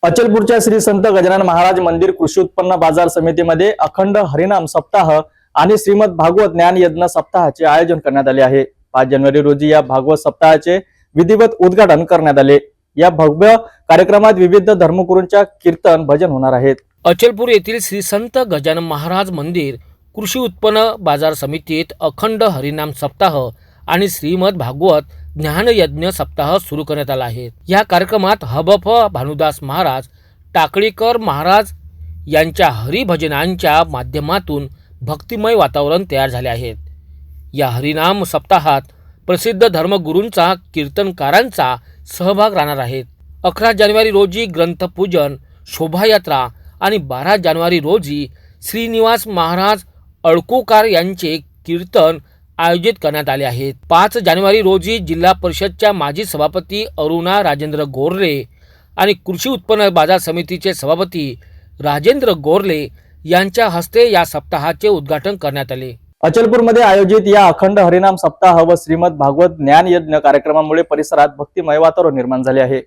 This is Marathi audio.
अचलपूरच्या श्री संत गजानन महाराज मंदिर कृषी उत्पन्न बाजार समितीमध्ये अखंड हरिनाम सप्ताह आणि श्रीमद भागवत ज्ञान यज्ञ सप्ताहाचे आयोजन करण्यात आले आहे। 5 जानेवारी रोजी या भागवत सप्ताहाचे विधिवत उद्घाटन करण्यात आले। या भव्य कार्यक्रमात विविध धर्मगुरूंच्या कीर्तन भजन होणार आहेत। अचलपूर येथील श्री संत गजानन महाराज मंदिर कृषी उत्पन्न बाजार समितीत अखंड हरिनाम सप्ताह आणि श्रीमद भागवत ज्ञान यज्ञ सप्ताह सुरू करण्यात आला आहे। या कार्यक्रमात हबफ भानुदास महाराज टाकळीकर महाराज यांच्या हरिभजनांच्या माध्यमातून भक्तिमय वातावरण तयार झाले आहे। या हरिनाम सप्ताहात प्रसिद्ध धर्मगुरूंचा कीर्तनकारांचा सहभाग राहणार आहे। 11 जानेवारी रोजी ग्रंथपूजन शोभायात्रा आणि 12 जानेवारी रोजी श्रीनिवास महाराज अळकुकार यांचे कीर्तन आयोजित करण्यात आले आहेत। 5 जानेवारी रोजी जिल्हा परिषदच्या माजी सभापती अरुणा राजेंद्र गोरले आणि कृषी उत्पन्न बाजार समितीचे सभापती राजेंद्र गोरले यांच्या हस्ते या सप्ताहाचे उद्घाटन करण्यात आले। अचलपूरमध्ये आयोजित या अखंड हरिनाम सप्ताह व श्रीमद भागवत ज्ञान यज्ञ कार्यक्रमामुळे परिसरात भक्तिमय वातावरण निर्माण झाले आहे।